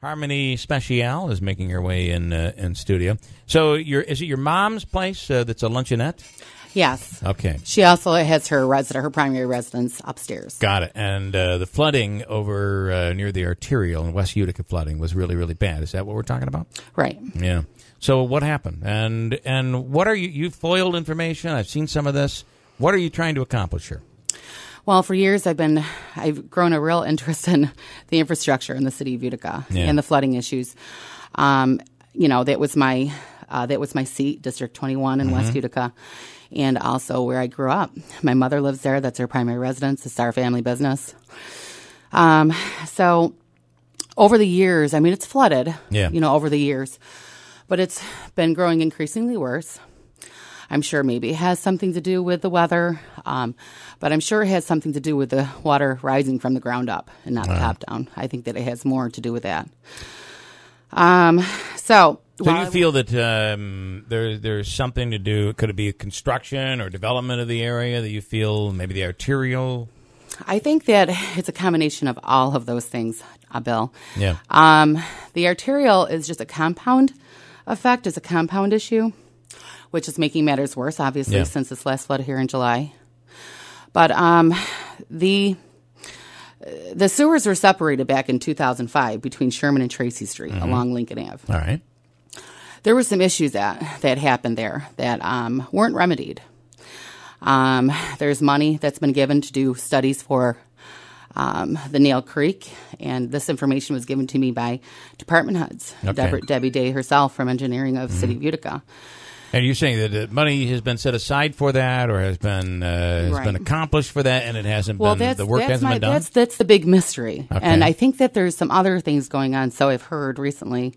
Harmony Speciale is making her way in studio. So is it your mom's place that's a luncheonette? Yes. Okay. She also has her primary residence upstairs. Got it. And the flooding over near the arterial in West Utica flooding was really, really bad. Is that what we're talking about? Right. Yeah. So what happened? And what are you foiled information? I've seen some of this. What are you trying to accomplish here? Well, for years I've grown a real interest in the infrastructure in the city of Utica and the flooding issues. That was my seat, District 21 in West Utica, and also where I grew up. My mother lives there. That's her primary residence. It's our family business. So over the years, I mean, it's flooded, over the years, but it's been growing increasingly worse. I'm sure maybe it has something to do with the weather, but I'm sure it has something to do with the water rising from the ground up and not the top down. I think that it has more to do with that. So you feel that there's something to do? Could it be construction or development of the area that you feel, maybe the arterial? I think that it's a combination of all of those things, Bill. Yeah. The arterial is just a compound effect, is a compound issue, which is making matters worse, obviously, since this last flood here in July. But the sewers were separated back in 2005 between Sherman and Tracy Street along Lincoln Ave. All right. There were some issues that happened there that weren't remedied. There's money that's been given to do studies for the Nail Creek, and this information was given to me by department heads, Debbie Day herself from engineering of City of Utica. And you're saying that the money has been set aside for that, or has been accomplished for that, and it hasn't been, the work hasn't been done? That's the big mystery. Okay. And I think that there's some other things going on, so I've heard recently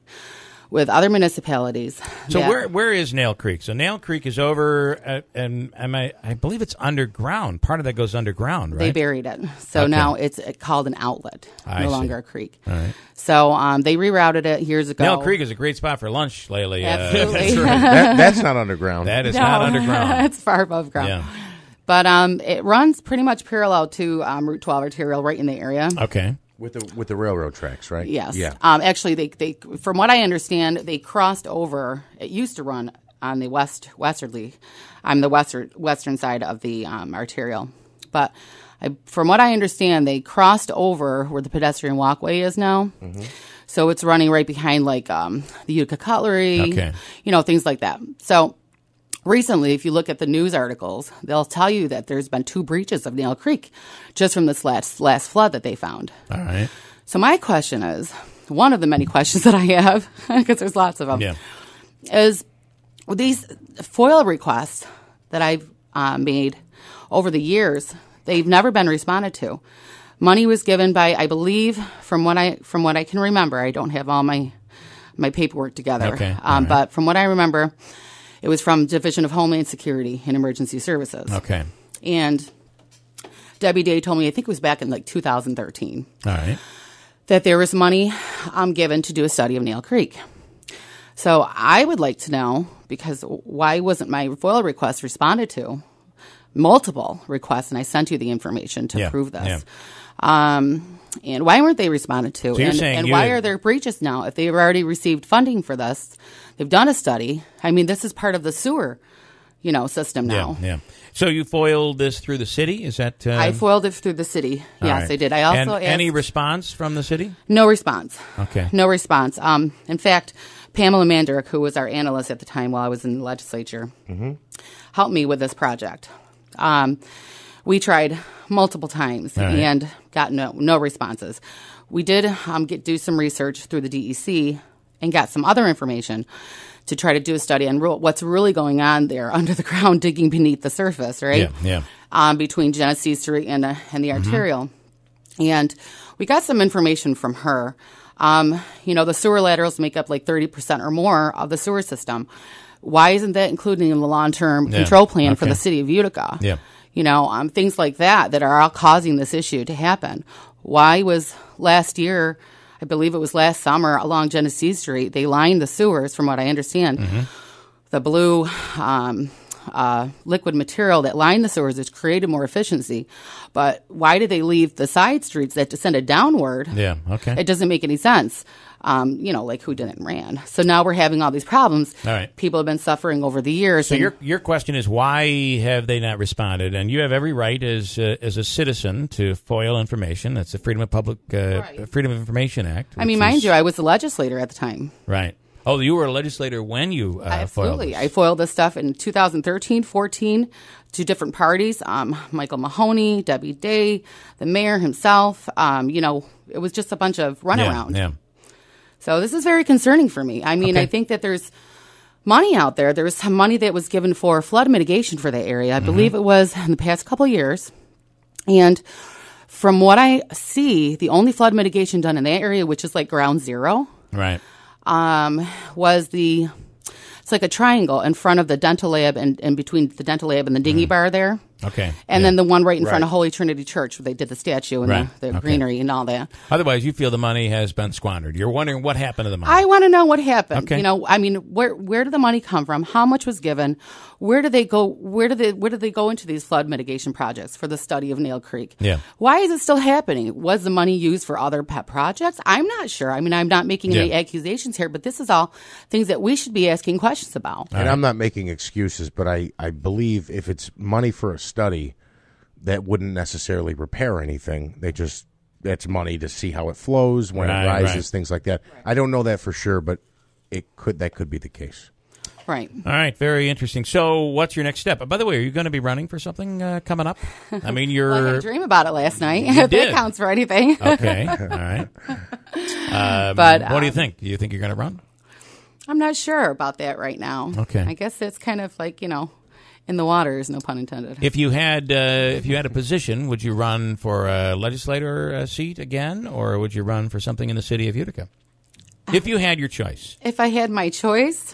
with other municipalities. So where is Nail Creek? So Nail Creek is over, and I believe it's underground. Part of that goes underground, right? They buried it. So now it's called an outlet, no longer a creek. All right. So they rerouted it years ago. Nail Creek is a great spot for lunch lately. Absolutely. That's right. That's not underground. That is not underground. It's far above ground. Yeah. But it runs pretty much parallel to Route 12 arterial right in the area. Okay. With the railroad tracks, right? Yes. Yeah. Actually, they from what I understand, they crossed over. It used to run on the western side of the arterial, but from what I understand, they crossed over where the pedestrian walkway is now. Mm-hmm. So it's running right behind the Utica Cutlery, things like that. So recently, if you look at the news articles, they'll tell you that there's been 2 breaches of Nail Creek just from this last flood that they found. All right. So my question is, one of the many questions that I have, because there's lots of them, is these FOIL requests that I've made over the years, they've never been responded to. Money was given by, I believe, from what I can remember, I don't have all my paperwork together, but from what I remember, it was from Division of Homeland Security and Emergency Services. Okay. And Debbie Day told me, I think it was back in 2013. All right. That there was money given to do a study of Nail Creek. So I would like to know, because why wasn't my FOIL request responded to? Multiple requests, and I sent you the information to prove this. Yeah. And why weren't they responded to? So and why are there breaches now? If they've already received funding for this, they've done a study. I mean, this is part of the sewer, system now. Yeah. So you foiled this through the city? Is that? I foiled it through the city. Yes, I did. I also asked, any response from the city? No response. Okay. No response. In fact, Pamela Mandrick, who was our analyst at the time while I was in the legislature, helped me with this project. We tried multiple times and got no responses. We did do some research through the DEC and got some other information to try to do a study on what's really going on there under the ground, digging beneath the surface, right? Yeah. Between Genesee Street and the arterial. And we got some information from her. The sewer laterals make up 30% or more of the sewer system. Why isn't that included in the long-term control plan for the city of Utica? Yeah. Things like that are all causing this issue to happen. Why was last year, I believe it was last summer, along Genesee Street, they lined the sewers, from what I understand, the blue liquid material that lined the sewers, which created more efficiency. But why did they leave the side streets that descended downward? Yeah, okay. It doesn't make any sense. like who didn't ran. So now we're having all these problems. All right. People have been suffering over the years. So your question is, why have they not responded? And you have every right as a citizen to FOIL information. That's the Freedom of Information Act. I mean, mind you, I was a legislator at the time. Right. Oh, you were a legislator when you Absolutely. FOILed this. I foiled this stuff in 2013, 14 to different parties. Michael Mahoney, Debbie Day, the mayor himself. It was just a bunch of runaround. Yeah. So this is very concerning for me. I mean, Okay. I think that there's money out there. There was some money that was given for flood mitigation for that area. I believe it was in the past couple of years. And from what I see, the only flood mitigation done in that area, which is like ground zero, Right. was it's like a triangle in front of the dental lab and between the dental lab and the dinghy bar there. Okay. And then the one right in front Right. of Holy Trinity Church where they did the statue and Right. the Okay. greenery and all that. Otherwise, you feel the money has been squandered. You're wondering what happened to the money. I want to know what happened. Okay. I mean, where did the money come from? How much was given? Where do they go? Where do they go into these flood mitigation projects for the study of Nail Creek? Yeah. Why is it still happening? Was the money used for other pet projects? I'm not sure. I mean, I'm not making any accusations here, but this is all things that we should be asking questions about. And I'm not making excuses, but I believe if it's money for a study, that wouldn't necessarily repair anything. That's money to see how it flows, when Right, it rises, right. things like that. I don't know that for sure, but that could be the case. Right. All right, very interesting. So, what's your next step? By the way, are you going to be running for something coming up? I mean, you're Well, I had a dream about it last night. If did. that counts for anything. okay. All right. But what do you think? Do you think you're going to run? I'm not sure about that right now. Okay. I guess it's kind of like, in the waters, no pun intended. If you had a position, would you run for a legislator seat again, or would you run for something in the city of Utica? If you had your choice. If I had my choice,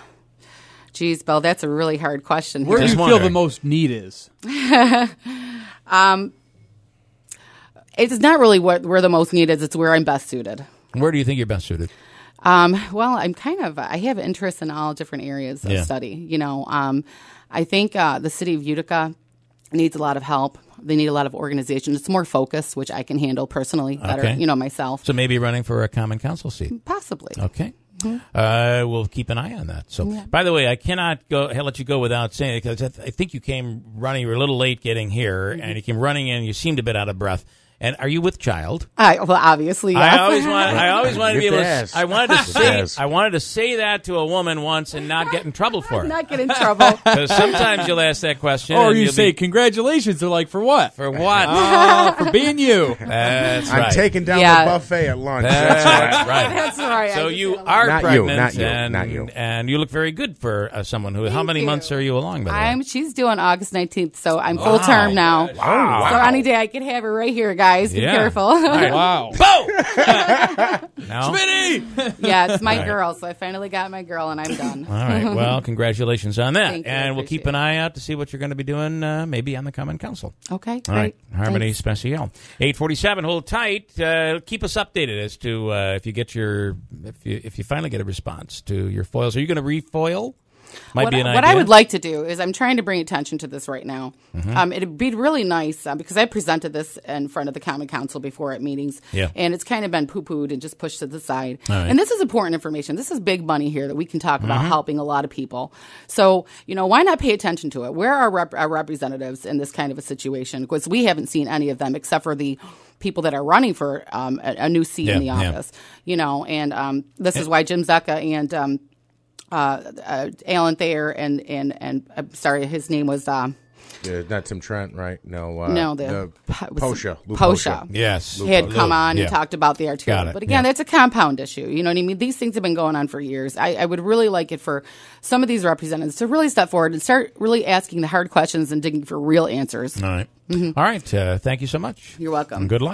geez, Bill, that's a really hard question. Where do Just you feel wondering. the most need is? It's not really where the most need is. It's where I'm best suited. Where do you think you're best suited? Well, I have interest in all different areas of Yeah. study. I think the city of Utica needs a lot of help. They need a lot of organization. It's more focused, which I can handle personally better, Okay. myself. So maybe running for a common council seat. Possibly. Okay. We'll keep an eye on that. So, by the way, I cannot let you go without saying it, because I think you came running. You were a little late getting here, and you came running in. You seemed a bit out of breath. And are you with child? Well, obviously, yes. I always wanted to be able to. Yes. I wanted to say. Yes. I wanted to say that to a woman once and not get in trouble for it. Not get in trouble. Because sometimes you'll ask that question, Or and you you'll say, be, congratulations. They're like, for what? for what? For being you. That's I'm right. taking down Yeah. the buffet at lunch. That's right. That's right. So I you just- are Not you, pregnant, not you, and not you. and you look very good for someone who. How Thank many you. months are you along? By the way? She's due on August 19th, so I'm full term now. Wow. So any day I can have her right here, guys. Be Yeah. careful. Wow. Bo! no. Smitty! Yeah, it's my Right. girl, so I finally got my girl, and I'm done. All right. Well, congratulations on that. Thank you, I And we'll keep an appreciate eye out to see what you're going to be doing, maybe on the Common Council. Okay, All right. great. Harmony Thanks. Speciale. 847. Hold tight. Keep us updated as to if you finally get a response to your foils. Are you going to refoil? Might be an idea. What I would like to do is I'm trying to bring attention to this right now. Mm-hmm. It'd be really nice because I presented this in front of the Common Council before at meetings, Yeah. and it's kind of been poo-pooed and just pushed to the side. All right. And this is important information. This is big money here that we can talk Mm-hmm. about helping a lot of people. So, why not pay attention to it? Where are our representatives in this kind of a situation? Because we haven't seen any of them except for the people that are running for a new seat in the Yeah, yeah. office. And this is why Jim Zecca and Alan Thayer and I'm sorry, his name was Not Tim Trent, right? No. no, the was Posha. Lou Posha. Yes. He had come on Yeah. and talked about the arterial. Got it, But again, yeah. that's a compound issue. You know what I mean? These things have been going on for years. I would really like it for some of these representatives to really step forward and start really asking the hard questions and digging for real answers. All right. All right. Thank you so much. You're welcome. And good luck.